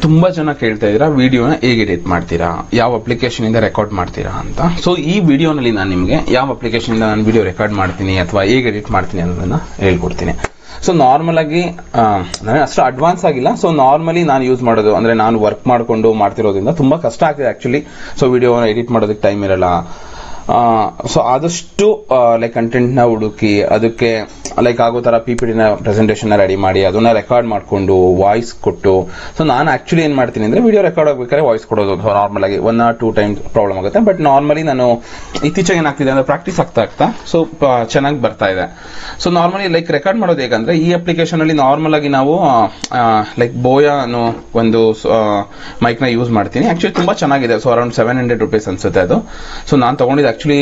ತುಂಬಾ ಜನ ಕೇಳ್ತಾ ಇದ್ದೀರಾ ವಿಡಿಯೋನ ಹೇಗೆ ಎಡಿಟ್ ಮಾಡ್ತೀರಾ, ಯಾವ ಅಪ್ಲಿಕೇಶನ್ ಇಂದ ರೆಕಾರ್ಡ್ ಮಾಡ್ತೀರಾ ಅಂತ. ಸೊ ಈ ವಿಡಿಯೋನಲ್ಲಿ ನಾನು ನಿಮಗೆ ಯಾವ ಅಪ್ಲಿಕೇಶನ್ ಇಂದ ನಾನು ವಿಡಿಯೋ ರೆಕಾರ್ಡ್ ಮಾಡ್ತೀನಿ ಅಥವಾ ಹೇಗೆ ಎಡಿಟ್ ಮಾಡ್ತೀನಿ ಅನ್ನೋದನ್ನ ಹೇಳ್ಕೊಡ್ತೀನಿ. ಸೊ ನಾರ್ಮಲ್ ಆಗಿ ಅಷ್ಟು ಅಡ್ವಾನ್ಸ್ ಆಗಿಲ್ಲ. ಸೊ ನಾರ್ಮಲಿ ನಾನು ಯೂಸ್ ಮಾಡೋದು ಅಂದ್ರೆ ನಾನು ವರ್ಕ್ ಮಾಡ್ಕೊಂಡು ಮಾಡ್ತಿರೋದ್ರಿಂದ ತುಂಬಾ ಕಷ್ಟ ಆಗ್ತಿದೆ ಆಕ್ಚುಲಿ. ಸೊ ವಿಡಿಯೋ ಎಡಿಟ್ ಮಾಡೋದಕ್ಕೆ ಟೈಮ್ ಇರಲ್ಲ. ಸೊ ಆದಷ್ಟು ಲೈಕ್ ಕಂಟೆಂಟ್ ನ ಹುಡುಕಿ ಅದಕ್ಕೆ ಲೈಕ್ ಆಗೋ ತರ PPT ಪ್ರೆಸೆಂಟೇಷನ್ ರೆಡಿ ಮಾಡಿ ಅದನ್ನ ರೆಕಾರ್ಡ್ ಮಾಡ್ಕೊಂಡು ವಾಯ್ಸ್ ಕೊಟ್ಟು. ಸೊ ನಾನು ಆಕ್ಚುಲಿ ಏನ್ ಮಾಡ್ತೀನಿ ಅಂದ್ರೆ ವಿಡಿಯೋ ರೆಕಾರ್ಡ್ ಆಗ್ಬೇಕಾದ್ರೆ ವಾಯ್ಸ್ ಕೊಡೋದು ನಾರ್ಮಲ್ ಆಗಿ 1 or 2 ಟೈಮ್ಸ್ ಪ್ರಾಬ್ಲಮ್ ಆಗುತ್ತೆ. ಬಟ್ ನಾರ್ಮಲಿ ನಾನು ಇತ್ತೀಚೆಗೆ ಏನಾಗ್ತಿದೆ ಅಂದ್ರೆ ಪ್ರಾಕ್ಟೀಸ್ ಆಗ್ತಾ ಸೊ ಚೆನ್ನಾಗಿ ಬರ್ತಾ ಇದೆ. ಸೊ ನಾರ್ಮಲಿ ಲೈಕ್ ರೆಕಾರ್ಡ್ ಮಾಡೋದು ಹೇಗಂದ್ರೆ ಈ ಅಪ್ಲಿಕೇಶನ್ ಅಲ್ಲಿ ನಾರ್ಮಲ್ ಆಗಿ ನಾವು ಲೈಕ್ ಬೋಯಾ ಅನ್ನೋ ಒಂದು ಮೈಕ್ ನ ಯೂಸ್ ಮಾಡ್ತೀನಿ. ಆಕ್ಚುಲಿ ತುಂಬಾ ಚೆನ್ನಾಗಿದೆ. ಸೊ ಅರೌಂಡ್ 700 rupees ಅನ್ಸುತ್ತೆ ಅದು. ಸೊ ನಾನು ತಗೊಂಡಿದ್ದು actually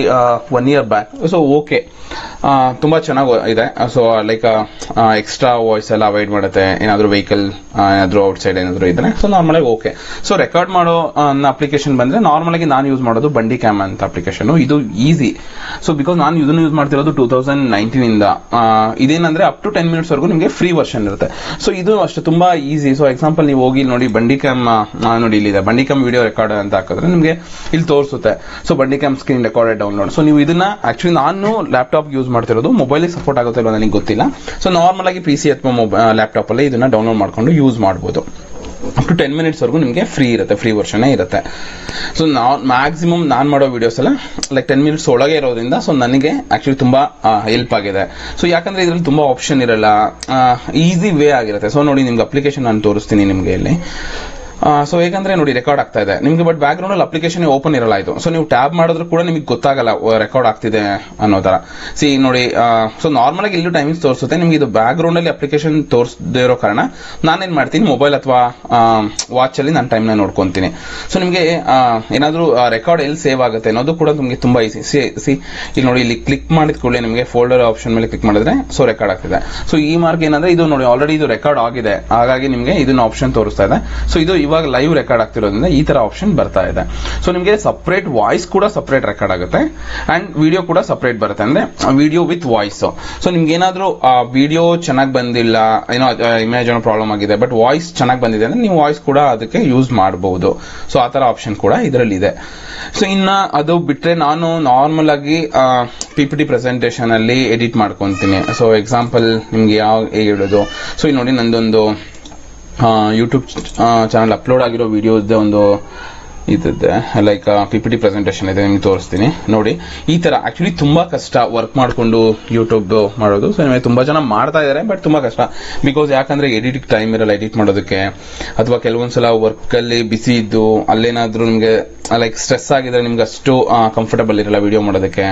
1 year back. So okay ತುಂಬಾ ಚೆನ್ನಾಗಿ ಇದೆ. ಸೊ ಲೈಕ್ ಎಕ್ಸ್ಟ್ರಾ ವಾಯ್ಸ್ ಎಲ್ಲ ಅವಾಯ್ಡ್ ಮಾಡುತ್ತೆ. ಏನಾದ್ರು ವೆಹಿಕಲ್ ಏನಾದ್ರು ಔಟ್ ಸೈಡ್ ಏನಾದ್ರು ಇದ್ರೆ ಸೊ ನಾರ್ಮಲ್ ಆಗಿ ಓಕೆ. ಸೊ ರೆಕಾರ್ಡ್ ಮಾಡೋ ಅಪ್ಲಿಕೇಶನ್ ಬಂದ್ರೆ ನಾರ್ಮಲ್ ಆಗಿ ನಾನು ಯೂಸ್ ಮಾಡೋದು ಬಂಡಿ ಕ್ಯಾಮ್ ಅಂತ ಅಪ್ಲಿಕೇಶನ್. ಇದು ಈಸಿ. ಸೊ ಬಿಕಾಸ್ ನಾನು ಇದನ್ನು ಯೂಸ್ ಮಾಡ್ತಿರೋದು 2019 ಇಂದ. ಇದೇನಂದ್ರೆ ಅಪ್ ಟು 10 minutes ವರೆಗೂ ನಿಮಗೆ ಫ್ರೀ ವರ್ಷನ್ ಇರುತ್ತೆ. ಸೊ ಇದು ಅಷ್ಟೇ ತುಂಬಾ ಈಸಿ. ಸೊ ಎಕ್ಸಾಂಪಲ್ ನೀವು ಹೋಗಿ ನೋಡಿ ಬಂಡಿ ಕ್ಯಾಮ್ ನೋಡಿ ಇಲ್ಲಿದೆ ಬಂಡಿ ಕ್ಯಾಮ್ ವಿಡಿಯೋ ರೆಕಾರ್ಡ್ ಅಂತ ಹಾಕಿದ್ರೆ ನಿಮಗೆ ಇಲ್ಲಿ ತೋರಿಸುತ್ತೆ. ಸೊ ಬಂಡಿ cam screen recorded download. So ನೀವು ಇದನ್ನ ಆಕ್ಚುಲಿ ನಾನು ಲ್ಯಾಪ್ಟಾಪ್ ಯೂಸ್ ಮಾಡ್ತಿರೋದು, ಮೊಬೈಲ್ ಸಪೋರ್ಟ್ ಆಗುತ್ತೆ ಇಲ್ಲ ನನಗೆ ಗೊತ್ತಿಲ್ಲ. ಸೊ ನಾರ್ಮಲ್ ಆಗಿ PC ಅಥವಾ ಲ್ಯಾಪ್ಟಾಪ್ ಅಲ್ಲಿ ಇದನ್ನ ಡೌನ್ಲೋಡ್ ಮಾಡ್ಕೊಂಡು ಯೂಸ್ ಮಾಡಬಹುದು. ಅಪ್ ಟು 10 minutes ವರೆಗೂ ನಿಮಗೆ ಫ್ರೀ ಇರುತ್ತೆ, ಫ್ರೀ ವರ್ಷನ್ ಇರುತ್ತೆ. ಸೊ ಮ್ಯಾಕ್ಸಿಮಮ್ ನಾನು ಮಾಡೋ ವಿಡಿಯೋಸ್ ಎಲ್ಲ ಲೈಕ್ 10 minutes ಒಳಗೆ ಇರೋದ್ರಿಂದ ಸೊ ನನಗೆ ಆಕ್ಚುಲಿ ತುಂಬಾ ಹೆಲ್ಪ್ ಆಗಿದೆ. ಸೊ ಯಾಕಂದ್ರೆ ಇದ್ರಲ್ಲಿ ತುಂಬಾ ಆಪ್ಷನ್ ಇರಲ್ಲ, ಈಸಿ ವೇ ಆಗಿರುತ್ತೆ. ಸೊ ನೋಡಿ ನಿಮ್ಗೆ ಅಪ್ಲಿಕೇಶನ್ ನಾನು ತೋರಿಸ್ತೀನಿ ನಿಮ್ಗೆ ಇಲ್ಲಿ. ಸೊ ಹೇಗಂದ್ರೆ ನೋಡಿ ರೆಕಾರ್ಡ್ ಆಗ್ತಾ ಇದೆ ನಿಮ್ಗೆ, ಬಟ್ ಬ್ಯಾಕ್ ಗ್ರೌಂಡ್ ಅಲ್ಲಿ ಅಪ್ಲಿಕೇಶನ್ ಓಪನ್ ಇರಲ್ಲ ಇದು. ಸೊ ನೀವು ಟ್ಯಾಬ್ ಮಾಡಿದ್ರು ಕೂಡ ನಿಮಗೆ ಗೊತ್ತಾಗಲ್ಲ ರೆಕಾರ್ಡ್ ಆಗ್ತಿದೆ ಅನ್ನೋ ತರ. ಸಿ ನೋಡಿ, ಸೊ ನಾರ್ಮಲ್ ಆಗಿ ಇಲ್ಲೂ ಟೈಮಿಂಗ್ಸ್ ತೋರಿಸುತ್ತೆ ನಿಮ್ಗೆ. ಇದು ಬ್ಯಾಕ್ ಗ್ರೌಂಡ್ ಅಲ್ಲಿ ಅಪ್ಲಿಕೇಶನ್ ತೋರಿಸದೇ ಇರೋ ಕಾರಣ ನಾನೇನ್ ಮಾಡ್ತೀನಿ ಮೊಬೈಲ್ ಅಥವಾ ವಾಚ್ ಅಲ್ಲಿ ನಾನು ಟೈಮ್ ನ ನೋಡ್ಕೊಂತೀನಿ. ಸೊ ನಿಮ್ಗೆ ಏನಾದ್ರು ರೆಕಾರ್ಡ್ ಎಲ್ಲಿ ಸೇವ್ ಆಗುತ್ತೆ ಅನ್ನೋದು ಕೂಡ ನಿಮ್ಗೆ ತುಂಬಾ ಈಸಿ. ಸಿ ಇಲ್ಲಿ ನೋಡಿ, ಇಲ್ಲಿ ಕ್ಲಿಕ್ ಮಾಡಿದ ಕೂಡಲೇ ನಿಮಗೆ ಫೋಲ್ಡರ್ ಆಪ್ಷನ್ ಮೇಲೆ ಕ್ಲಿಕ್ ಮಾಡಿದ್ರೆ ಸೊ ರೆಕಾರ್ಡ್ ಆಗ್ತಿದೆ. ಸೊ ಈ ಮಾರ್ಕ್ ಏನಂದ್ರೆ ಇದು ನೋಡಿ ಆಲ್ರೆಡಿ ಇದು ರೆಕಾರ್ಡ್ ಆಗಿದೆ, ಹಾಗಾಗಿ ನಿಮ್ಗೆ ಇದನ್ನ ಆಪ್ಷನ್ ತೋರಿಸ್ತಾ ಇದೆ. ಸೊ ಇದು ಇವಾಗ ಲೈವ್ ರೆಕಾರ್ಡ್ ಆಗ್ತಿರೋದ್ರಿಂದ ಈ ತರ ಆಪ್ಷನ್ ಬರ್ತಾ ಇದೆ. ಸೊ ನಿಮಗೆ ಸಪರೇಟ್ ವಾಯ್ಸ್ ಕೂಡ ಸಪರೇಟ್ ರೆಕಾರ್ಡ್ ಆಗುತ್ತೆ ಅಂಡ್ ವಿಡಿಯೋ ಕೂಡ ಸಪರೇಟ್ ಬರುತ್ತೆ, ಅಂದ್ರೆ ವಿಡಿಯೋ ವಿತ್ ವಾಯ್ಸ್. ಸೊ ನಿಮ್ಗೆ ಏನಾದ್ರೂ ವಿಡಿಯೋ ಚೆನ್ನಾಗಿ ಬಂದಿಲ್ಲ, ಏನೋ ಇಮೇಜ್ ಏನೋ ಪ್ರಾಬ್ಲಮ್ ಆಗಿದೆ, ಬಟ್ ವಾಯ್ಸ್ ಚೆನ್ನಾಗಿ ಬಂದಿದೆ ಅಂದ್ರೆ ನೀವು ವಾಯ್ಸ್ ಕೂಡ ಅದಕ್ಕೆ ಯೂಸ್ ಮಾಡಬಹುದು. ಸೊ ಆ ತರ ಆಪ್ಷನ್ ಕೂಡ ಇದರಲ್ಲಿ ಇದೆ. ಸೊ ಇನ್ನ ಅದು ಬಿಟ್ರೆ ನಾನು ನಾರ್ಮಲ್ ಆಗಿ PPT ಪ್ರೆಸೆಂಟೇಷನ್ ಅಲ್ಲಿ ಎಡಿಟ್ ಮಾಡ್ಕೊಂತೀನಿ. ಸೊ ಎಕ್ಸಾಂಪಲ್ ನಿಮ್ಗೆ ಹೇಗೆ ಹೇಳೋದು, ಸೊ ಇಲ್ಲಿ ನೋಡಿ ನಂದೊಂದು ಯೂಟ್ಯೂಬ್ ಚಾನಲ್ ಅಪ್ಲೋಡ್ ಆಗಿರೋ ವಿಡಿಯೋಸ್ ಒಂದು ಇದಿದೆ, ಲೈಕ್ PPT ಪ್ರೆಸೆಂಟೇಷನ್ ಇದೆ, ನಿಮ್ಗೆ ತೋರಿಸ್ತೀನಿ ನೋಡಿ. ಈ ತರ ಆಕ್ಚುಲಿ ತುಂಬಾ ಕಷ್ಟ ವರ್ಕ್ ಮಾಡ್ಕೊಂಡು ಯೂಟ್ಯೂಬ್ ಮಾಡೋದು. ಸೊ ತುಂಬಾ ಜನ ಮಾಡ್ತಾ ಇದಾರೆ, ಬಟ್ ತುಂಬಾ ಕಷ್ಟ. ಬಿಕಾಸ್ ಯಾಕಂದ್ರೆ ಎಡಿಟಿಂಗ್ ಟೈಮ್ ಇರಲ್ಲ ಎಡಿಟ್ ಮಾಡೋದಕ್ಕೆ, ಅಥವಾ ಕೆಲವೊಂದ್ಸಲ ವರ್ಕ್ ಅಲ್ಲಿ ಬಿಸಿ ಇದ್ದು ಅಲ್ಲೇನಾದ್ರೂ ನಿಮ್ಗೆ ಲೈಕ್ ಸ್ಟ್ರೆಸ್ ಆಗಿದ್ರೆ ನಿಮ್ಗೆ ಅಷ್ಟು ಕಂಫರ್ಟಬಲ್ ಇರಲ್ಲ ವಿಡಿಯೋ ಮಾಡೋದಕ್ಕೆ.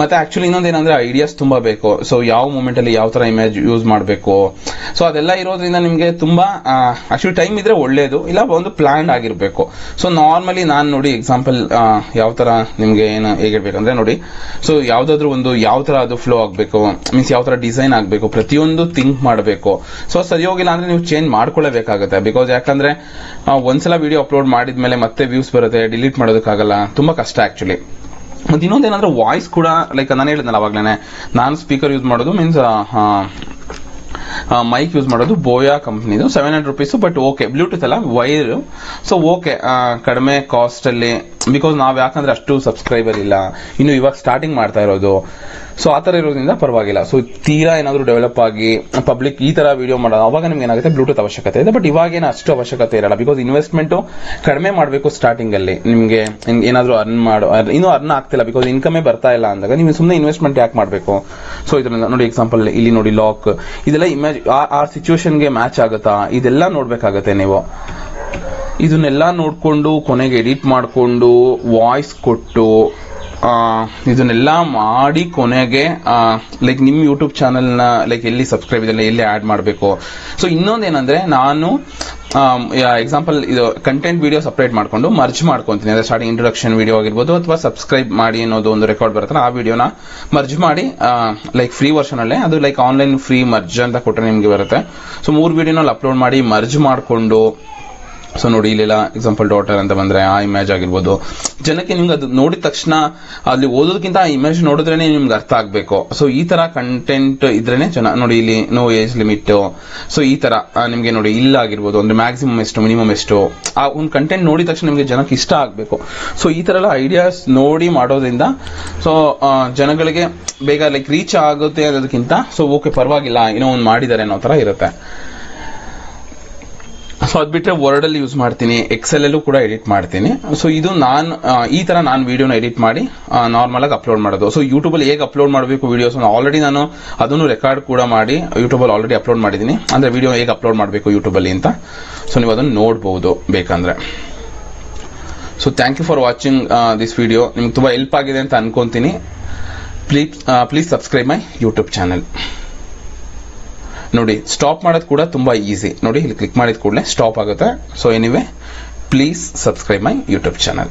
ಮತ್ತೆ ಆಕ್ಚುಲಿ ಇನ್ನೊಂದೇನಂದ್ರೆ ಐಡಿಯಾಸ್ ತುಂಬಾ ಬೇಕು. ಸೊ ಯಾವ ಮೂಮೆಂಟ್ ಅಲ್ಲಿ ಯಾವ ತರ ಇಮೇಜ್ ಯೂಸ್ ಮಾಡಬೇಕು, ಸೊ ಅದೆಲ್ಲ ಇರೋದ್ರಿಂದ ನಿಮ್ಗೆ ತುಂಬಾ ಆಕ್ಚುಲಿ ಟೈಮ್ ಇದ್ರೆ ಒಳ್ಳೇದು, ಇಲ್ಲ ಒಂದು ಪ್ಲಾನ್ ಆಗಿರ್ಬೇಕು. ಸೊ ನಾರ್ಮಲಿ ನಾನು ನೋಡಿ ಎಕ್ಸಾಂಪಲ್ ಯಾವ ತರ ನಿಮ್ಗೆ ಏನು ಹೇಗಿರ್ಬೇಕಂದ್ರೆ ನೋಡಿ, ಸೊ ಯಾವ್ದಾದ್ರು ಒಂದು ಯಾವ ತರ ಅದು ಫ್ಲೋ ಆಗ್ಬೇಕು, ಮೀನ್ಸ್ ಯಾವ ತರ ಡಿಸೈನ್ ಆಗ್ಬೇಕು, ಪ್ರತಿಯೊಂದು ಥಿಂಕ್ ಮಾಡಬೇಕು. ಸೊ ಸರಿ ಹೋಗಿಲ್ಲ ಅಂದ್ರೆ ನೀವು ಚೇಂಜ್ ಮಾಡ್ಕೊಳ್ಳೇಬೇಕಾಗುತ್ತೆ. ಬಿಕಾಸ್ ಯಾಕಂದ್ರೆ ಒಂದ್ಸಲ ವಿಡಿಯೋ ಅಪ್ಲೋಡ್ ಮಾಡಿದ್ಮೇಲೆ ಮತ್ತೆ ವ್ಯೂಸ್ ಬರುತ್ತೆ, ಡಿಲೀಟ್ ಮಾಡೋದಕ್ಕಾಗಲ್ಲ, ತುಂಬಾ ಕಷ್ಟ ಆಕ್ಚುಲಿ. ಮತ್ತೆ ಇನ್ನೊಂದೇನಂದ್ರೆ ವಾಯ್ಸ್ ಕೂಡ ಲೈಕ್ ನಾನು ಹೇಳಿದ್ನಲ್ಲ ಅವಾಗ್ಲೇನೆ, ನಾನು ಸ್ಪೀಕರ್ ಯೂಸ್ ಮಾಡೋದು ಮೀನ್ಸ್ ಮೈಕ್ ಯೂಸ್ ಮಾಡೋದು ಬೋಯಾ ಕಂಪ್ನಿದು 700 rupees. ಬಟ್ ಓಕೆ, ಬ್ಲೂಟೂತ್ ಅಲ್ಲ ವೈರ್. ಸೊ ಓಕೆ, ಕಡಿಮೆ ಕಾಸ್ಟ್ ಅಲ್ಲಿ. ಬಿಕಾಸ್ ನಾವ್ ಯಾಕಂದ್ರೆ ಅಷ್ಟು ಸಬ್ಸ್ಕ್ರೈಬರ್ ಇಲ್ಲ, ಇನ್ನು ಇವಾಗ ಸ್ಟಾರ್ಟಿಂಗ್ ಮಾಡ್ತಾ ಇರೋದು. ಸೊ ಆತರ ಇರೋದ್ರಿಂದ ಪರವಾಗಿಲ್ಲ. ಸೊ ತೀರಾ ಏನಾದ್ರು ಡೆವಲಪ್ ಆಗಿ ಪಬ್ಲಿಕ್ ಈ ತರ ವಿಡಿಯೋ ಮಾಡೋದು ಅವಾಗ ನಿಮ್ಗೆ ಏನಾಗುತ್ತೆ ಬ್ಲೂಟೂತ್ ಅವಶ್ಯಕತೆ ಇದೆ. ಬಟ್ ಇವಾಗೇನು ಅಷ್ಟು ಅವಶ್ಯಕತೆ ಇರಲ್ಲ, ಬಿಕಾಸ್ ಇನ್ವೆಸ್ಟ್ಮೆಂಟ್ ಕಡಿಮೆ ಮಾಡಬೇಕು ಸ್ಟಾರ್ಟಿಂಗ್ ಅಲ್ಲಿ. ನಿಮ್ಗೆ ಏನಾದ್ರು ಇನ್ನೂ ಅರ್ನ್ ಆಗ್ತಿಲ್ಲ, ಬಿಕಾಸ್ ಇನ್ಕಮೇ ಬರ್ತಾ ಇಲ್ಲ ಅಂದಾಗ ನೀವು ಸುಮ್ಮನೆ ಇನ್ವೆಸ್ಟ್ಮೆಂಟ್ ಯಾಕೆ ಮಾಡಬೇಕು. ಸೊ ಇದರಿಂದ ನೋಡಿ ಎಕ್ಸಾಂಪಲ್ ಇಲ್ಲಿ ನೋಡಿ ಲಾಕ್, ಇದೆಲ್ಲ ಇಮೇಜ್ ಆ ಸಿಚುವೇಶನ್ಗೆ ಮ್ಯಾಚ್ ಆಗುತ್ತಾ ಇದೆಲ್ಲ ನೋಡ್ಬೇಕಾಗತ್ತೆ ನೀವು. ಇದನ್ನೆಲ್ಲ ನೋಡ್ಕೊಂಡು ಕೊನೆಗೆ ಎಡಿಟ್ ಮಾಡ್ಕೊಂಡು ವಾಯ್ಸ್ ಕೊಟ್ಟು ಇದನ್ನೆಲ್ಲ ಮಾಡಿ ಕೊನೆಗೆ ಲೈಕ್ ನಿಮ್ ಯೂಟ್ಯೂಬ್ ಚಾನೆಲ್ ನ ಲೈಕ್ ಎಲ್ಲಿ ಸಬ್ಸ್ಕ್ರೈಬ್ ಇದೆಲ್ಲ ಎಲ್ಲಿ ಆಡ್ ಮಾಡಬೇಕು. ಸೊ ಇನ್ನೊಂದೇನಂದ್ರೆ ನಾನು ಎಕ್ಸಾಂಪಲ್ ಇದು ಕಂಟೆಂಟ್ ವಿಡಿಯೋ ಸಪರೇಟ್ ಮಾಡ್ಕೊಂಡು ಮರ್ಜ್ ಮಾಡ್ಕೊಂತೀನಿ. ಅಂದ್ರೆ ಸ್ಟಾರ್ಟಿಂಗ್ ಇಂಟ್ರೊಡಕ್ಷನ್ ವಿಡಿಯೋ ಆಗಿರ್ಬೋದು ಅಥವಾ ಸಬ್ಸ್ಕ್ರೈಬ್ ಮಾಡಿ ಅನ್ನೋದು ಒಂದು ರೆಕಾರ್ಡ್ ಬರುತ್ತೆ, ಆ ವಿಡಿಯೋನ ಮರ್ಜ್ ಮಾಡಿ ಲೈಕ್ ಫ್ರೀ ವರ್ಷನ್ ಅಲ್ಲೇ ಅದು ಲೈಕ್ ಆನ್ಲೈನ್ ಫ್ರೀ ಮರ್ಜ್ ಅಂತ ಕೊಟ್ಟರೆ ನಿಮ್ಗೆ ಬರುತ್ತೆ. ಸೊ 3 ವಿಡಿಯೋನಲ್ಲಿ ಅಪ್ಲೋಡ್ ಮಾಡಿ ಮರ್ಜ್ ಮಾಡ್ಕೊಂಡು ಸೊ ನೋಡಿ ಇಲ್ಲೆಲ್ಲ ಎಕ್ಸಾಂಪಲ್ ಡಾಟರ್ ಅಂತ ಬಂದ್ರೆ ಆ ಇಮೇಜ್ ಆಗಿರ್ಬೋದು. ಜನಕ್ಕೆ ನಿಮ್ಗೆ ಅದು ನೋಡಿದ ತಕ್ಷಣ ಅಲ್ಲಿ ಓದೋದಕ್ಕಿಂತ ಆ ಇಮೇಜ್ ನೋಡಿದ್ರೇನೆ ನಿಮ್ಗೆ ಅರ್ಥ ಆಗ್ಬೇಕು. ಸೊ ಈ ತರ ಕಂಟೆಂಟ್ ಇದ್ರೇನೆ ಜನ ನೋಡಿ ಇಲ್ಲಿ ನೋ ಏಜ್ ಲಿಮಿಟ್. ಸೊ ಈ ತರ ನಿಮ್ಗೆ ನೋಡಿ ಇಲ್ಲ ಆಗಿರ್ಬೋದು, ಅಂದ್ರೆ ಮ್ಯಾಕ್ಸಿಮಮ್ ಎಷ್ಟು ಮಿನಿಮಮ್ ಎಷ್ಟು, ಆ ಒಂದು ಕಂಟೆಂಟ್ ನೋಡಿದ ತಕ್ಷಣ ನಿಮ್ಗೆ ಜನಕ್ಕೆ ಇಷ್ಟ ಆಗ್ಬೇಕು. ಸೊ ಈ ತರ ಎಲ್ಲ ಐಡಿಯಾಸ್ ನೋಡಿ ಮಾಡೋದ್ರಿಂದ ಸೊ ಜನಗಳಿಗೆ ಬೇಗ ಲೈಕ್ ರೀಚ್ ಆಗುತ್ತೆ ಅನ್ನೋದಕ್ಕಿಂತ ಸೊ ಓಕೆ ಪರವಾಗಿಲ್ಲ ಏನೋ ಒಂದು ಮಾಡಿದ್ದಾರೆ ಅನ್ನೋ ತರ ಇರುತ್ತೆ. ಸೊ ಅದ್ ಬಿಟ್ರೆ ವರ್ಡ್ ಅಲ್ಲಿ ಯೂಸ್ ಮಾಡ್ತೀನಿ, ಎಕ್ಸೆಲ್ ಅಲ್ಲೂ ಕೂಡ ಎಡಿಟ್ ಮಾಡ್ತೀನಿ. ಸೊ ಇದು ಈ ತರ ನಾನು ವಿಡಿಯೋನ ಎಡಿಟ್ ಮಾಡಿ ನಾರ್ಮಲ್ ಆಗಿ ಅಪ್ಲೋಡ್ ಮಾಡೋದು. ಸೊ ಯೂಟ್ಯೂಬ್ ಅಲ್ಲಿ ಹೇಗೆ ಅಪ್ಲೋಡ್ ಮಾಡಬೇಕು ವಿಡಿಯೋಸ್ ಆಲ್ರೆಡಿ ನಾನು ಅದನ್ನು ರೆಕಾರ್ಡ್ ಕೂಡ ಮಾಡಿ ಯೂಟ್ಯೂಬ್ ಅಲ್ಲಿ ಆಲ್ರೆಡಿ ಅಪ್ಲೋಡ್ ಮಾಡಿದ್ದೀನಿ, ಅಂದ್ರೆ ವಿಡಿಯೋ ಹೇಗೆ ಅಪ್ಲೋಡ್ ಮಾಡಬೇಕು ಯೂಟ್ಯೂಬ್ ಅಲ್ಲಿ ಅಂತ. ಸೊ ನೀವು ಅದನ್ನು ನೋಡಬಹುದು ಬೇಕಂದ್ರೆ. So thank you for watching this video. ನಿಮ್ಗೆ ತುಂಬಾ ಹೆಲ್ಪ್ ಆಗಿದೆ ಅಂತ ಅನ್ಕೊಂತೀನಿ. Please subscribe my YouTube channel. ನೋಡಿ ಸ್ಟಾಪ್ ಮಾಡೋದು ಕೂಡ ತುಂಬಾ ಈಸಿ. ನೋಡಿ ಇಲ್ಲಿ ಕ್ಲಿಕ್ ಮಾಡಿದ ಕೂಡಲೇ ಸ್ಟಾಪ್ ಆಗುತ್ತೆ. So anyway please subscribe my YouTube channel.